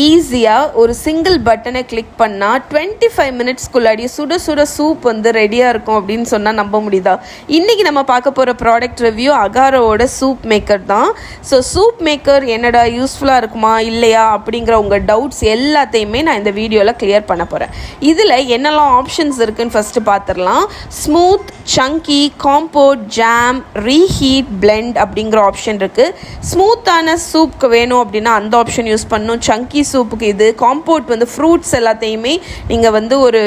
ஈஸியாக ஒரு சிங்கிள் பட்டனை கிளிக் பண்ணால் 25 மினிட்ஸ்க்குள்ளாடி சுட சுட சூப் வந்து ரெடியாக இருக்கும் அப்படின்னு சொன்னால் நம்ப முடியுதா? இன்றைக்கி நம்ம பார்க்க போகிற ப்ராடக்ட் ரிவ்யூ அகாரோவோட சூப் மேக்கர் தான். ஸோ சூப் மேக்கர் என்னடா யூஸ்ஃபுல்லாக இருக்குமா இல்லையா அப்படிங்கிற உங்கள் டவுட்ஸ் எல்லாத்தையுமே நான் இந்த வீடியோவில் கிளியர் பண்ண போகிறேன். இதில் என்னெல்லாம் ஆப்ஷன்ஸ் இருக்குதுன்னு ஃபஸ்ட்டு பார்த்துடலாம். ஸ்மூத், சங்கி, காம்போட், ஜாம், ரீஹீட், பிளெண்ட் அப்படிங்கிற ஆப்ஷன் இருக்குது. ஸ்மூத்தான சூப்புக்கு வேணும் அப்படின்னா அந்த ஆப்ஷன் யூஸ் பண்ணணும். சங்கி சூப்புக்கு இது. காம்போட் வந்து ஃப்ரூட்ஸ் எல்லாத்தையுமே நீங்கள் வந்து ஒரு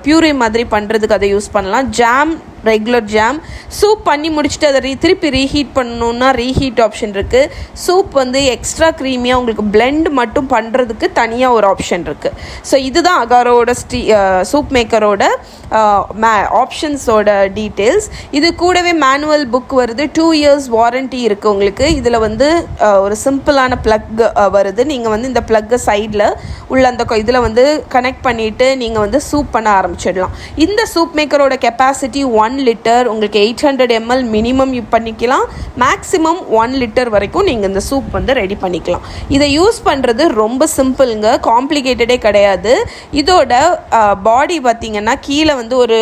பியூரி மாதிரி பண்ணுறதுக்கு அதை யூஸ் பண்ணலாம். Jam, regular jam. சூப் பண்ணி முடிச்சுட்டு அதை திருப்பி ரீஹீட் பண்ணணுன்னா ரீஹீட் ஆப்ஷன் இருக்குது. சூப் வந்து எக்ஸ்ட்ரா க்ரீமியாக உங்களுக்கு பிளெண்ட் மட்டும் பண்ணுறதுக்கு தனியாக ஒரு ஆப்ஷன் இருக்குது. ஸோ இதுதான் அகாரோட சூப் மேக்கரோட ஆப்ஷன்ஸோட டீட்டெயில்ஸ். இது கூடவே மேனுவல் புக் வருது. 2 years வாரண்ட்டி இருக்குது உங்களுக்கு. இதில் வந்து ஒரு சிம்பிளான ப்ளக் வருது. நீங்கள் வந்து இந்த ப்ளக்கை சைடில் உள்ள அந்த இதில் வந்து கனெக்ட் பண்ணிவிட்டு நீங்கள் வந்து சூப் பண்ண ஆரம்பிச்சிடலாம். இந்த சூப் மேக்கரோட கெப்பாசிட்டி 1 லிட்டர். உங்களுக்கு 800 ml மினிமம் பண்ணிக்கலாம். மேக்ஸிமம் 1 லிட்டர் வரைக்கும் நீங்கள் இந்த சூப் வந்து ரெடி பண்ணிக்கலாம். இதை யூஸ் பண்ணுறது ரொம்ப சிம்பிளுங்க, காம்ப்ளிகேட்டடே கிடையாது. இதோட பாடி பார்த்திங்கன்னா கீழே வந்து ஒரு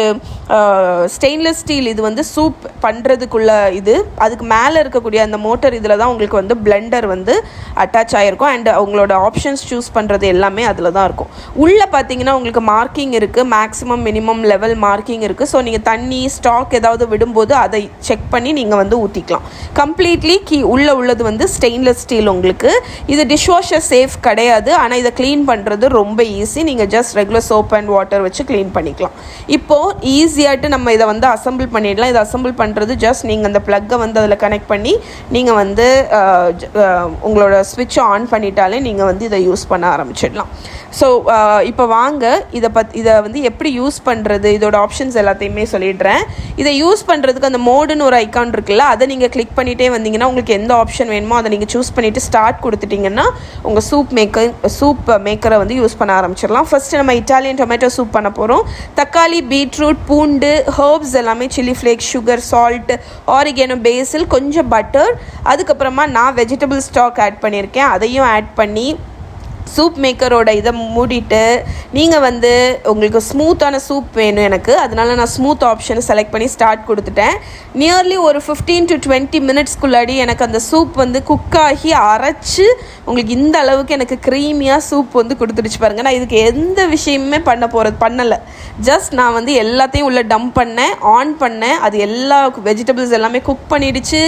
ஸ்டெயின்லெஸ் ஸ்டீல் இது வந்து சூப் பண்ணுறதுக்குள்ள இது. அதுக்கு மேலே இருக்கக்கூடிய அந்த மோட்டர் இதில் தான் உங்களுக்கு வந்து பிளெண்டர் வந்து அட்டாச் ஆகிருக்கும். அண்ட் உங்களோட ஆப்ஷன்ஸ் சூஸ் பண்ணுறது எல்லாமே அதில் தான் இருக்கும். உள்ளே பார்த்தீங்கன்னா உங்களுக்கு மார்க்கிங் இருக்குது. மேக்ஸிமம் மினிமம் லெவல் மார்க்கிங் இருக்குது. ஸோ நீங்கள் தண்ணி ஸ்டாக் ஏதாவது விடும்போது அதை செக் பண்ணி நீங்கள் வந்து ஊற்றிக்கலாம். கம்ப்ளீட்லி உள்ளது வந்து ஸ்டெயின்லெஸ் ஸ்டீல். உங்களுக்கு இது டிஷ்வாஷர் சேஃப் கிடையாது. ஆனால் இதை க்ளீன் பண்ணுறது ரொம்ப ஈஸி. நீங்கள் just regular soap and water வச்சு க்ளீன் பண்ணிக்கலாம். இப்போது ஈஸியாகிட்டு நம்ம இதை வந்து அசம்பிள் பண்ணிடலாம். இதை அசம்பிள் பண்ணுறது ஜஸ்ட் நீங்கள் அந்த ப்ளக்கை வந்து அதில் கனெக்ட் பண்ணி நீங்கள் வந்து உங்களோட ஸ்விட்சை ஆன் பண்ணிட்டாலே நீங்கள் வந்து இதை யூஸ் பண்ண ஆரம்பிச்சிடலாம். ஸோ இப்போ வாங்க இதை வந்து எப்படி யூஸ் பண்ணுறது, இதோட ஆப்ஷன்ஸ் எல்லாத்தையுமே சொல்லிடுறேன். இதை யூஸ் பண்ணுறதுக்கு அந்த மோடுன்னு ஒரு ஐக்கான் இருக்குல்ல, அதை நீங்கள் கிளிக் பண்ணிகிட்டே வந்தீங்கன்னா உங்களுக்கு எந்த ஆப்ஷன் வேணுமோ அதை நீங்கள் சூஸ் பண்ணிவிட்டு ஸ்டார்ட் கொடுத்துட்டிங்கன்னா உங்கள் சூப் மேக்கரை வந்து யூஸ் பண்ண ஆரம்பிச்சிடலாம். ஃபஸ்ட்டு நம்ம இட்டாலியன் டொமேட்டோ சூப் பண்ண போகிறோம். தக்காளி, பீட்ரூட், பூண்டு, ஹர்ப்ஸ் எல்லாமே, chilli flakes, sugar, salt, oregano, basil, கொஞ்சம் பட்டர், அதுக்கப்புறமா நான் வெஜிடபிள் ஸ்டாக் ஆட் பண்ணியிருக்கேன். அதையும் ஆட் பண்ணி சூப் மேக்கரோட இதை மூடிட்டு நீங்கள் வந்து உங்களுக்கு ஸ்மூத்தான சூப் வேணும் எனக்கு, அதனால நான் ஸ்மூத் ஆப்ஷனை செலக்ட் பண்ணி ஸ்டார்ட் கொடுத்துட்டேன். நியர்லி ஒரு 15 to 20 மினிட்ஸ்க்குள்ளாடி எனக்கு அந்த சூப் வந்து குக் ஆகி அரைச்சி உங்களுக்கு இந்த அளவுக்கு எனக்கு க்ரீமியாக சூப் வந்து கொடுத்துடுச்சு பாருங்கள். நான் இதுக்கு எந்த விஷயமுமே பண்ணலை. ஜஸ்ட் நான் வந்து எல்லாத்தையும் உள்ளே டம்ப் பண்ணேன், ஆன் பண்ணேன். அது எல்லா வெஜிடபிள்ஸ் எல்லாமே குக் பண்ணிடுச்சு.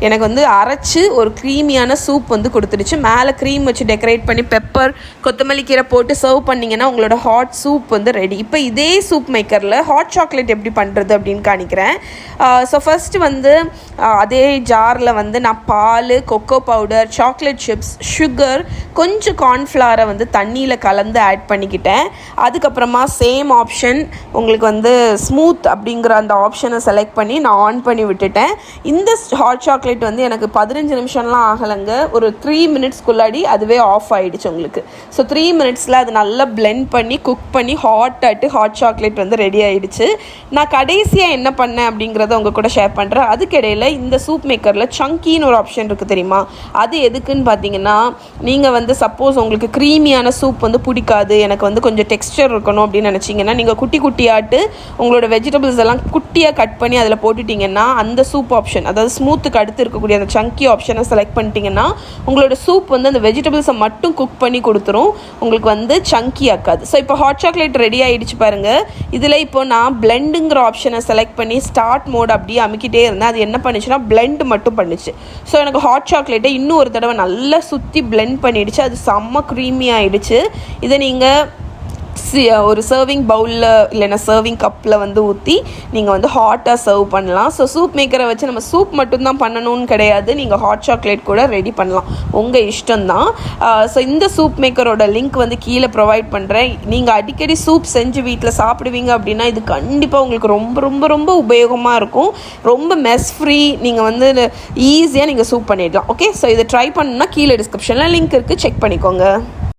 எனக்கு வந்து அரைச்சி ஒரு க்ரீமியான சூப் வந்து கொடுத்துடுச்சு. மேலே க்ரீம் வச்சு டெக்கரேட் பண்ணி பெப்பர், கொத்தமல்லி கீரை போட்டு சர்வ் பண்ணிங்கன்னா உங்களோட ஹாட் சூப் வந்து ரெடி. இப்போ இதே சூப் மேக்கரில் ஹாட் சாக்லேட் எப்படி பண்ணுறது அப்படின்னு காணிக்கிறேன். ஸோ ஃபஸ்ட்டு வந்து அதே ஜாரில் வந்து நான் பால், cocoa powder, chocolate chips, sugar, கொஞ்சம் கார்ன்ஃப்ளவரை வந்து தண்ணியில் கலந்து ஆட் பண்ணிக்கிட்டேன். அதுக்கப்புறமா சேம் ஆப்ஷன் உங்களுக்கு வந்து ஸ்மூத் அப்படிங்கிற அந்த ஆப்ஷனை செலக்ட் பண்ணி நான் ஆன் பண்ணி விட்டுட்டேன். இந்த ஹாட் சாக்லேட் வந்து எனக்கு 15 நிமிஷம்லாம் ஆகலைங்க, ஒரு 3 மினிட்ஸ்க்குள்ளாடி அதுவே ஆஃப் ஆகிடுச்சு உங்களுக்கு. ஸோ 3 மினிட்ஸில் அது நல்லா பிளெண்ட் பண்ணி குக் பண்ணி ஹாட் சாக்லேட் வந்து ரெடி ஆகிடுச்சு. நான் கடைசியாக என்ன பண்ணேன் அப்படிங்கிறத உங்கள் கூட ஷேர் பண்ணுறேன். அதுக்கிடையில் இந்த சூப் மேக்கரில் சங்கின்னு ஒரு ஆப்ஷன் இருக்குது தெரியுமா? அது எதுக்குன்னு பார்த்தீங்கன்னா, நீங்கள் வந்து சப்போஸ் உங்களுக்கு க்ரீமியான சூப் வந்து பிடிக்காது, எனக்கு வந்து கொஞ்சம் டெக்ஸ்டர் இருக்கணும் அப்படின்னு நினச்சிங்கன்னா நீங்கள் குட்டி குட்டியாட்டு உங்களோட வெஜிடபிள்ஸ் எல்லாம் குட்டியாக கட் பண்ணி அதில் போட்டுட்டிங்கன்னா அந்த சூப் ஆப்ஷன், அதாவது ஸ்மூத்துக்கு அடுத்து இருக்கக்கூடிய அந்த சங்கி ஆப்ஷனை செலக்ட் பண்ணிட்டீங்கன்னா உங்களோட சூப் வந்து அந்த வெஜிடபிள்ஸை மட்டும் குக் பண்ணி கொடுத்துரும், உங்களுக்கு வந்து சங்கி ஆக்காது. ஸோ இப்போ ஹாட் சாக்லேட் ரெடி ஆகிடுச்சு பாருங்கள். இதில் இப்போ நான் பிளெண்டுங்கிற ஆப்ஷனை செலக்ட் பண்ணி ஸ்டார்ட் மோட் அப்படியே அமுக்கிட்டே இருந்தேன். அது என்ன பண்ணிச்சுன்னா பிளெண்ட் மட்டும் பண்ணிச்சு. ஸோ எனக்கு ஹாட் சாக்லேட்டை இன்னும் ஒரு தடவை நல்லா சுற்றி பிளெண்ட் பண்ணிடுச்சு. அது செம்ம க்ரீமி ஆகிடுச்சு. இதை நீங்கள் ஒரு சர்விங் பவுலில் இல்லைன்னா சர்விங் கப்பில் வந்து ஊற்றி நீங்கள் வந்து ஹாட்டாக சர்வ் பண்ணலாம். ஸோ சூப் மேக்கரை வச்சு நம்ம சூப் மட்டும்தான் பண்ணணும்னு கிடையாது, நீங்கள் ஹாட் சாக்லேட் கூட ரெடி பண்ணலாம், உங்கள் இஷ்டம்தான். ஸோ இந்த சூப் மேக்கரோட லிங்க் வந்து கீழே ப்ரொவைட் பண்ணுறேன். நீங்கள் அடிக்கடி சூப் செஞ்சு வீட்டில் சாப்பிடுவீங்க அப்படின்னா இது கண்டிப்பாக உங்களுக்கு ரொம்ப ரொம்ப ரொம்ப உபயோகமாக இருக்கும். ரொம்ப மெஸ் ஃப்ரீ, நீங்கள் வந்து ஈஸியாக நீங்கள் சூப் பண்ணிடலாம். ஓகே, ஸோ இதை ட்ரை பண்ணணும்னா கீழே டிஸ்கிரிப்ஷனில் லிங்க் இருக்குது, செக் பண்ணிக்கோங்க.